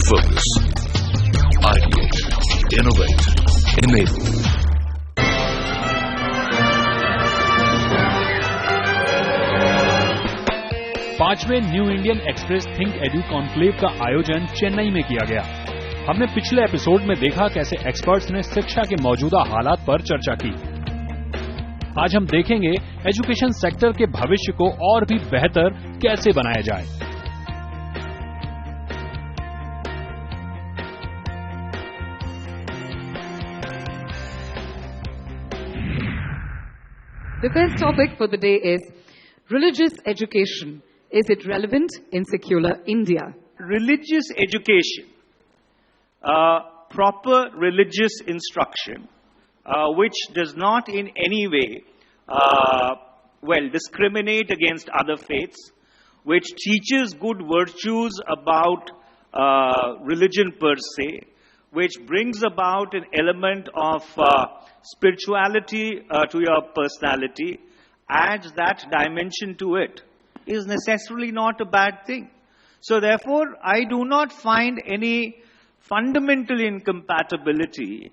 Focus. Ideate. Innovate. Enable. पांचवें new Indian express think edu conclave का आयोजन चेन्नई में किया गया। हमने पिछले एपिसोड में देखा कैसे एक्सपर्ट्स ने शिक्षा के मौजूदा हालात पर चर्चा की। आज हम देखेंगे एजुकेशन सेक्टर के भविष्य को और भी बेहतर कैसे बनाया जाए। The first topic for the day is religious education. Is it relevant in secular India? Religious education, proper religious instruction, which does not in any way, discriminate against other faiths, which teaches good virtues about religion per se, which brings about an element of spirituality to your personality, adds that dimension to it, is necessarily not a bad thing. So therefore, I do not find any fundamental incompatibility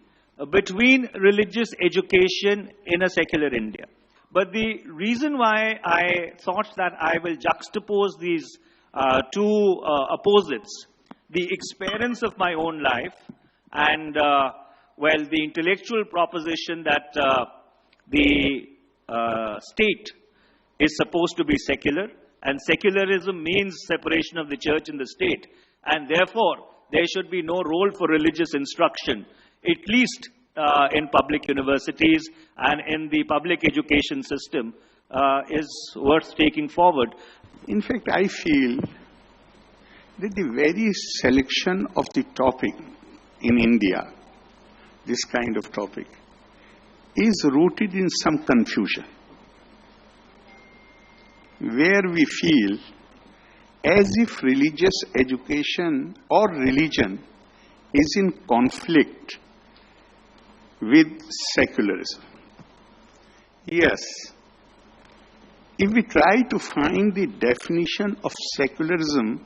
between religious education in a secular India. But the reason why I thought that I will juxtapose these two opposites, the experience of my own life and, the intellectual proposition that the state is supposed to be secular, and secularism means separation of the church and the state, and therefore there should be no role for religious instruction, at least in public universities and in the public education system, is worth taking forward. In fact, I feel that the very selection of the topic in India, this kind of topic, is rooted in some confusion, where we feel as if religious education or religion is in conflict with secularism. Yes, if we try to find the definition of secularism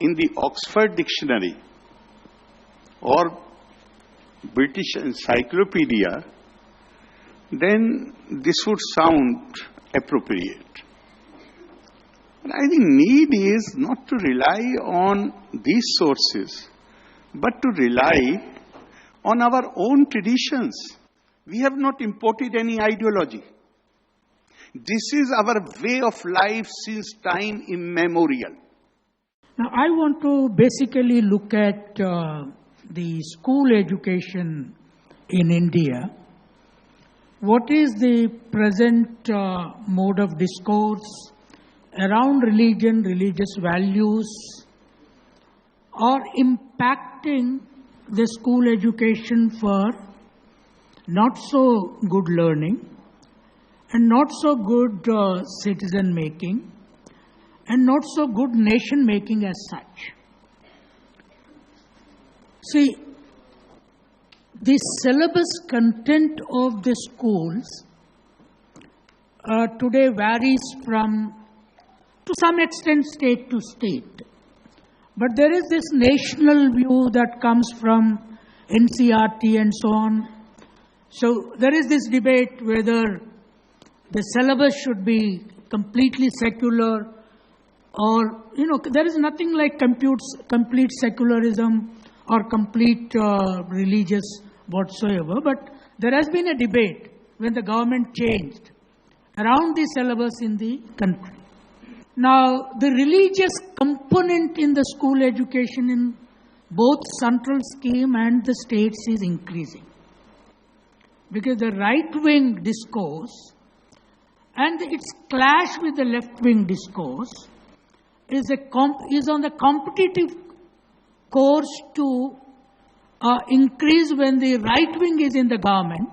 in the Oxford Dictionary or British Encyclopedia, then this would sound appropriate. But I think need is not to rely on these sources, but to rely on our own traditions. We have not imported any ideology. This is our way of life since time immemorial. Now, I want to basically look at the school education in India. What is the present mode of discourse around religion, religious values, are impacting the school education for not so good learning and not so good citizen making and not so good nation making as such. See, the syllabus content of the schools today varies from, to some extent, state to state. But there is this national view that comes from NCERT and so on. So there is this debate whether the syllabus should be completely secular or, there is nothing like complete secularism or complete religious whatsoever. But there has been a debate when the government changed around the syllabus in the country. Now, the religious component in the school education in both central scheme and the states is increasing. Because the right-wing discourse and its clash with the left-wing discourse is on the competitive course to increase when the right-wing is in the government,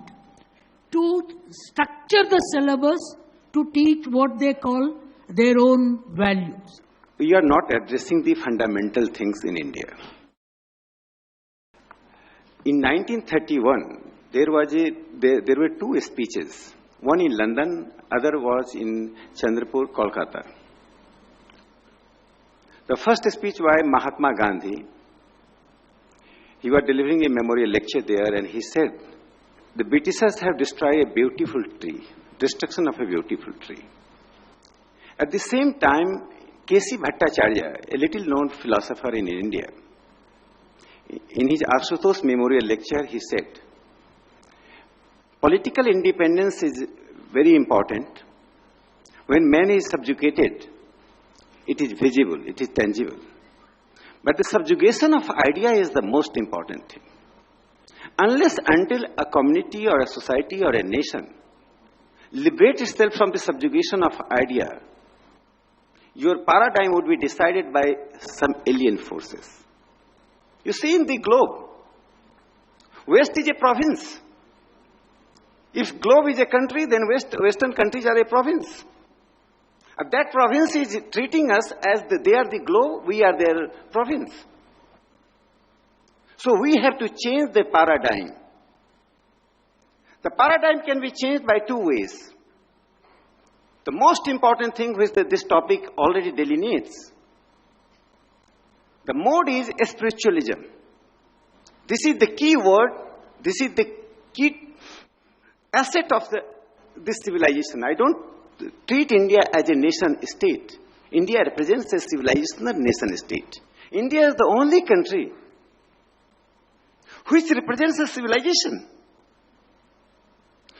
to structure the syllabus to teach what they call their own values. We are not addressing the fundamental things in India. In 1931, there were two speeches. One in London, other was in Chandrapur, Kolkata. The first speech by Mahatma Gandhi He was delivering a memorial lecture there, and he said, the Britishers have destroyed a beautiful tree, destruction of a beautiful tree. At the same time, K.C. Bhattacharya, a little-known philosopher in India, in his Ashutosh memorial lecture, he said, political independence is very important. When man is subjugated, it is visible, it is tangible. But the subjugation of idea is the most important thing. Unless until a community or a society or a nation liberates itself from the subjugation of idea, your paradigm would be decided by some alien forces. You see in the globe, West is a province. If globe is a country, then Western countries are a province. That province is treating us as they are the globe, we are their province. So we have to change the paradigm. The paradigm can be changed by two ways. The most important thing which this topic already delineates, the mode is spiritualism. This is the key word, this is the key asset of this civilization. I don't treat India as a nation state. India represents a civilizational nation state. India is the only country which represents a civilization.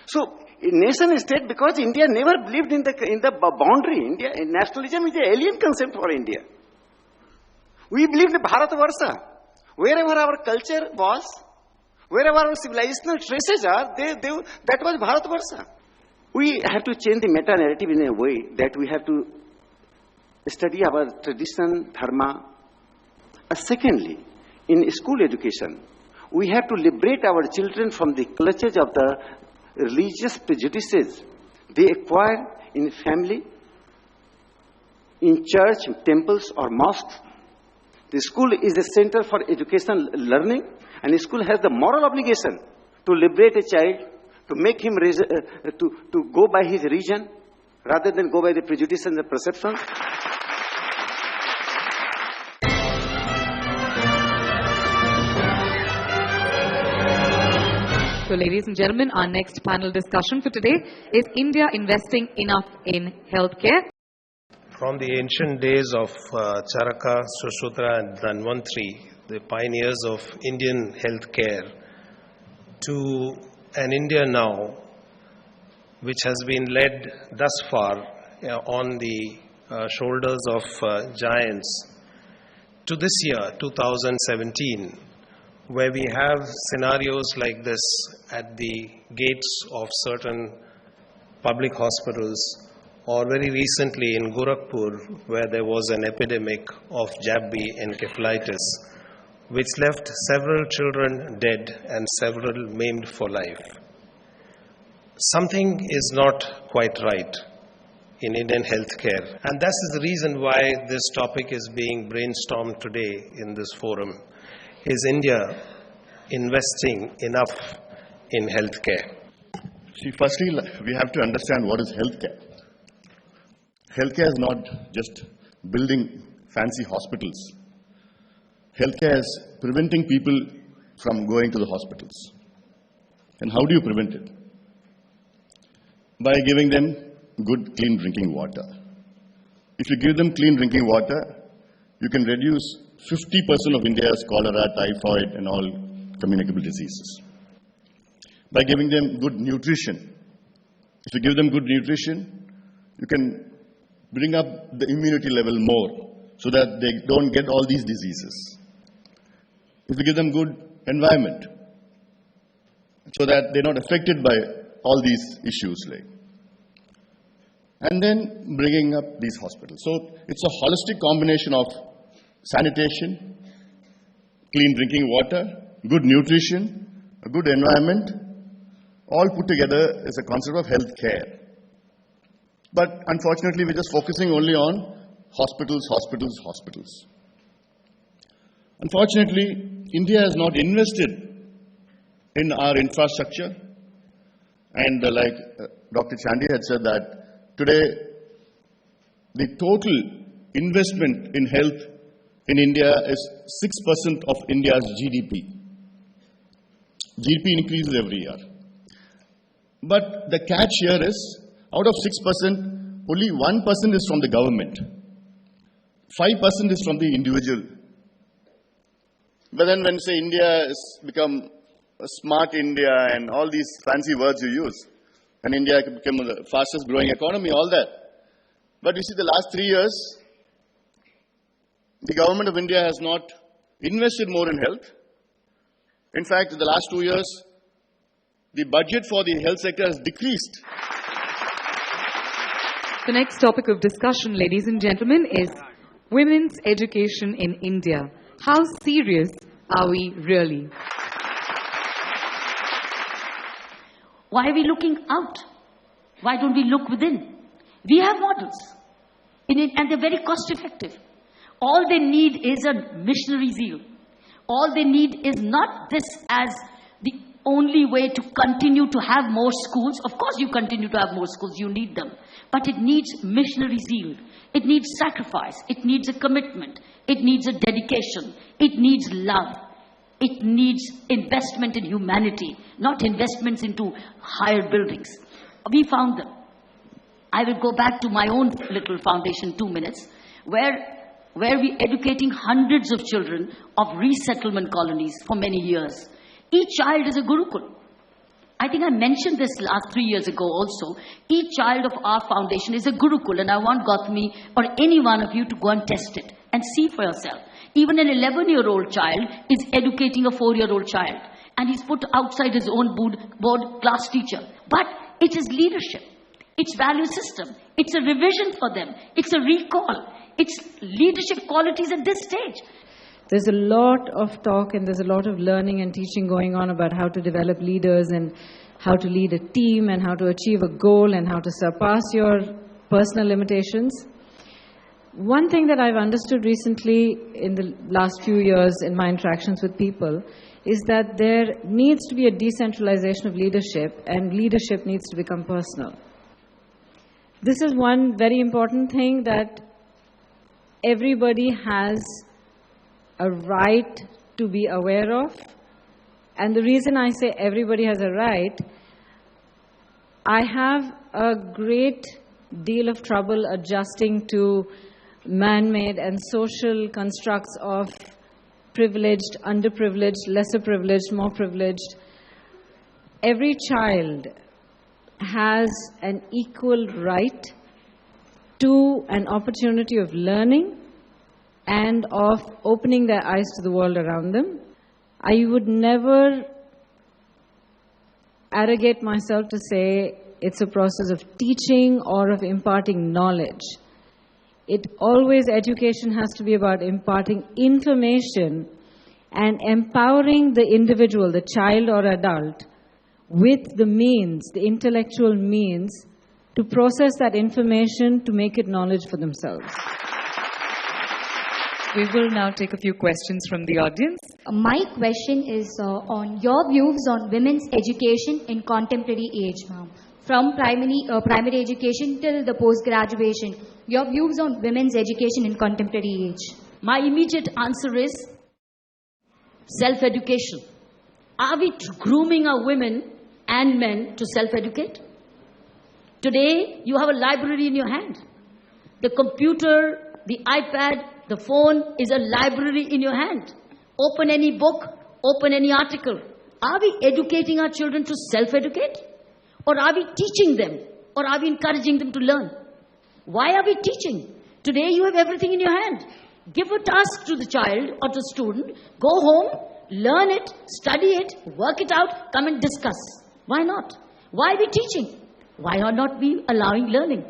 So, a nation state, because India never believed in the boundary. India, nationalism is an alien concept for India. We believed in Bharatvarsha. Wherever our culture was, wherever our civilizational traces are, that was Bharatvarsha. We have to change the meta-narrative in a way that we have to study our tradition, dharma. Secondly, in school education, we have to liberate our children from the clutches of the religious prejudices they acquire in family, in church, temples or mosques. The school is a center for educational learning, and the school has the moral obligation to liberate a child, to make him to go by his reason rather than go by the prejudice and the perception. So, ladies and gentlemen, our next panel discussion for today is India investing enough in healthcare. From the ancient days of Charaka, Sushruta and Dhanvantri, the pioneers of Indian healthcare, to an India now which has been led thus far on the shoulders of giants, to this year, 2017, where we have scenarios like this at the gates of certain public hospitals, or very recently in Gorakhpur, where there was an epidemic of Jabbi encephalitis, which left several children dead and several maimed for life. Something is not quite right in Indian healthcare, and that is the reason why this topic is being brainstormed today in this forum. Is India investing enough in healthcare? See, firstly, we have to understand what is healthcare. Healthcare is not just building fancy hospitals. Healthcare is preventing people from going to the hospitals. And how do you prevent it? By giving them good, clean drinking water. If you give them clean drinking water, you can reduce 50% of India's cholera, typhoid, and all communicable diseases. By giving them good nutrition. If you give them good nutrition, you can bring up the immunity level more so that they don't get all these diseases. If you give them good environment so that they're not affected by all these issues, and then bringing up these hospitals. So it's a holistic combination of sanitation, clean drinking water, good nutrition, a good environment, all put together is a concept of health care. But unfortunately, we're just focusing only on hospitals, hospitals, hospitals. Unfortunately, India has not invested in our infrastructure. And like Dr. Chandy had said that today, the total investment in health in India is 6% of India's GDP. GDP increases every year. But the catch here is, out of 6%, only 1% is from the government. 5% is from the individual. But then when say India has become a smart India and all these fancy words you use, and India became the fastest growing economy, all that. But you see the last 3 years, the government of India has not invested more in health. In fact, in the last 2 years, the budget for the health sector has decreased. The next topic of discussion, ladies and gentlemen, is women's education in India. How serious are we really? Why are we looking out? Why don't we look within? We have models, and they're very cost effective. All they need is a missionary zeal. All they need is not this as the only way to continue to have more schools. Of course you continue to have more schools, you need them. But it needs missionary zeal. It needs sacrifice. It needs a commitment. It needs a dedication. It needs love. It needs investment in humanity, not investments into higher buildings. We found them. I will go back to my own little foundation, 2 minutes, where we're educating hundreds of children of resettlement colonies for many years. Each child is a Gurukul. I think I mentioned this last 3 years ago also. Each child of our foundation is a Gurukul, and I want Gautami or any one of you to go and test it and see for yourself. Even an 11-year-old child is educating a 4-year-old child, and he's put outside his own board class teacher. But it is leadership. It's value system. It's a revision for them. It's a recall. It's leadership qualities at this stage. There's a lot of talk and there's a lot of learning and teaching going on about how to develop leaders and how to lead a team and how to achieve a goal and how to surpass your personal limitations. One thing that I've understood recently in the last few years in my interactions with people is that there needs to be a decentralization of leadership, and leadership needs to become personal. This is one very important thing that everybody has a right to be aware of. And the reason I say everybody has a right, I have a great deal of trouble adjusting to man-made and social constructs of privileged, underprivileged, lesser privileged, more privileged. Every child has an equal right to an opportunity of learning and of opening their eyes to the world around them. I would never arrogate myself to say it's a process of teaching or of imparting knowledge. Education has to be about imparting information and empowering the individual, the child or adult, with the means, the intellectual means, to process that information to make it knowledge for themselves. We will now take a few questions from the audience. My question is on your views on women's education in contemporary age, ma'am. From primary education till the post-graduation. Your views on women's education in contemporary age. My immediate answer is self-education. Are we grooming our women and men to self-educate? Today, you have a library in your hand. The computer, the iPad, the phone is a library in your hand. Open any book, open any article. Are we educating our children to self-educate? Or are we teaching them? Or are we encouraging them to learn? Why are we teaching? Today you have everything in your hand. Give a task to the child or to student. Go home, learn it, study it, work it out, come and discuss. Why not? Why are we teaching? Why are not we allowing learning?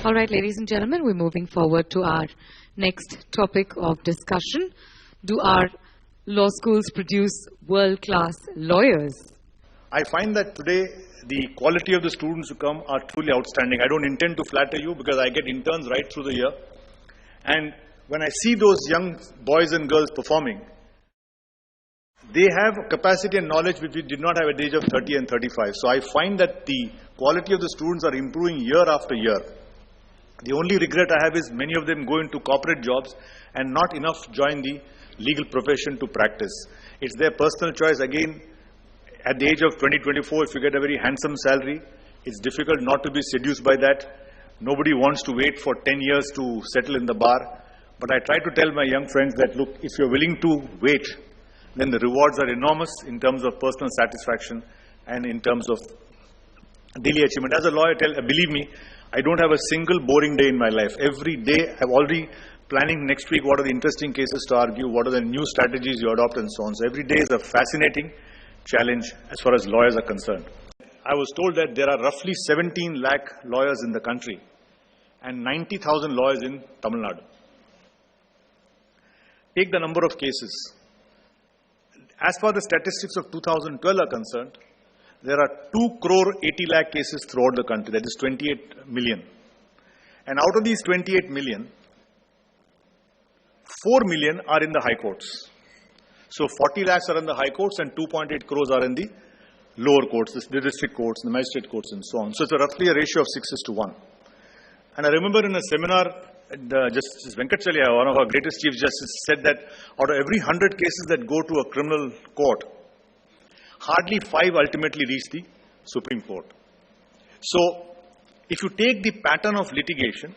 All right, ladies and gentlemen, we're moving forward to our next topic of discussion. Do our law schools produce world-class lawyers? I find that today the quality of the students who come are truly outstanding. I don't intend to flatter you because I get interns right through the year. And when I see those young boys and girls performing, they have a capacity and knowledge which we did not have at the age of 30 and 35. So I find that the quality of the students are improving year after year. The only regret I have is many of them go into corporate jobs and not enough join the legal profession to practice. It's their personal choice. Again, at the age of 20-24, if you get a very handsome salary, it's difficult not to be seduced by that. Nobody wants to wait for 10 years to settle in the bar. But I try to tell my young friends that, look, if you're willing to wait, then the rewards are enormous in terms of personal satisfaction and in terms of daily achievement. As a lawyer, believe me, I don't have a single boring day in my life. Every day, I'm already planning next week what are the interesting cases to argue, what are the new strategies you adopt and so on. So every day is a fascinating challenge as far as lawyers are concerned. I was told that there are roughly 17 lakh lawyers in the country and 90,000 lawyers in Tamil Nadu. Take the number of cases. As far as the statistics of 2012 are concerned, there are 2 crore 80 lakh cases throughout the country, that is 28 million. And out of these 28 million, 4 million are in the high courts. So 40 lakhs are in the high courts and 2.8 crores are in the lower courts, the district courts, the magistrate courts and so on. So it's roughly a ratio of 6:1. And I remember in a seminar, Justice Venkatachalya, one of our greatest Chief Justices, said that out of every 100 cases that go to a criminal court, hardly 5 ultimately reach the Supreme Court. So if you take the pattern of litigation,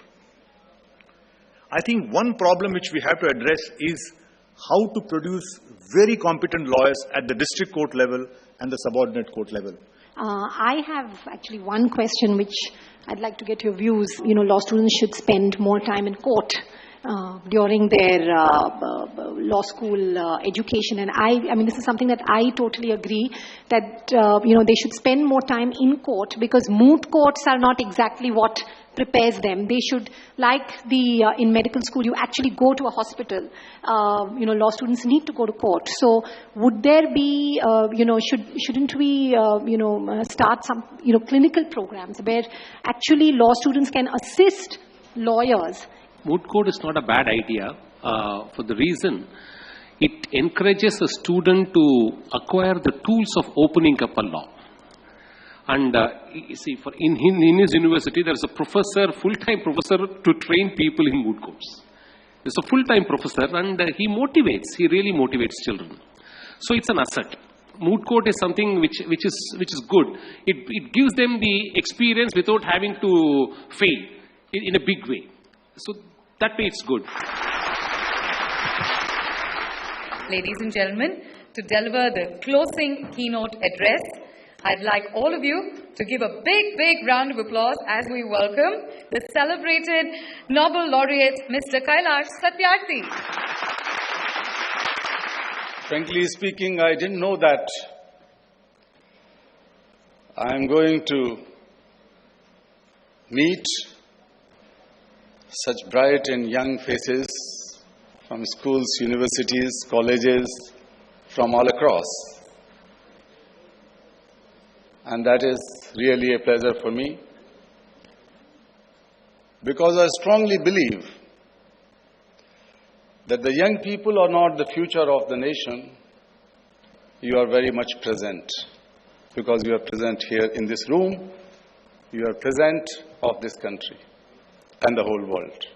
I think one problem which we have to address is how to produce very competent lawyers at the district court level and the subordinate court level. I have actually one question which I'd like to get your views. You know, law students should spend more time in court during their law school education. And I mean, this is something that I totally agree that, they should spend more time in court, because moot courts are not exactly what prepares them. They should, like in medical school, you actually go to a hospital. Law students need to go to court. So would there be, shouldn't we, start some, clinical programs where actually law students can assist lawyers? Moot court is not a bad idea for the reason it encourages a student to acquire the tools of opening up a law. And you see, in his university, there is a professor, full-time professor to train people in moot courts. There's a full-time professor, and he really motivates children. So it's an asset. Moot court is something which is good. It gives them the experience without having to fail in a big way. So that way it's good. Ladies and gentlemen, to deliver the closing keynote address, I'd like all of you to give a big round of applause as we welcome the celebrated Nobel laureate, Mr. Kailash Satyarthi. Frankly speaking, I didn't know that I'm going to meet such bright and young faces from schools, universities, colleges, from all across. And that is really a pleasure for me, because I strongly believe that the young people are not the future of the nation. You are very much present, because you are present here in this room, you are present of this country and the whole world.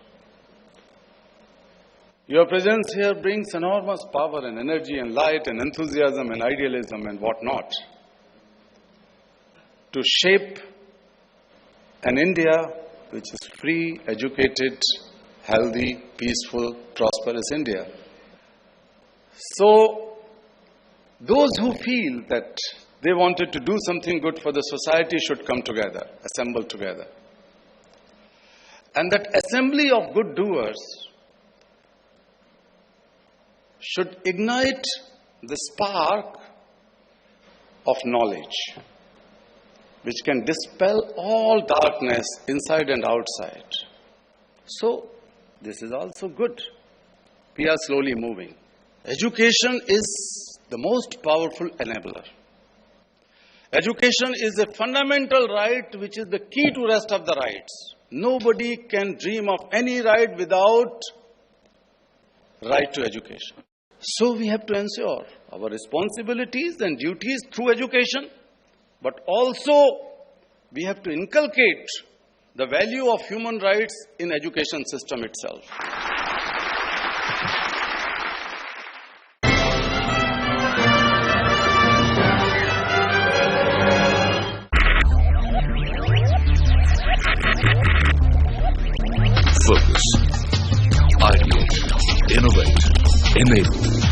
Your presence here brings enormous power and energy and light and enthusiasm and idealism and whatnot to shape an India which is free, educated, healthy, peaceful, prosperous India. So, those who feel that they wanted to do something good for the society should come together, assemble together. And that assembly of good doers should ignite the spark of knowledge, which can dispel all darkness inside and outside. So, this is also good. We are slowly moving. Education is the most powerful enabler. Education is a fundamental right which is the key to rest of the rights. Nobody can dream of any right without right to education. So we have to ensure our responsibilities and duties through education, but also we have to inculcate the value of human rights in education system itself. Focus, ideate, innovate, enable.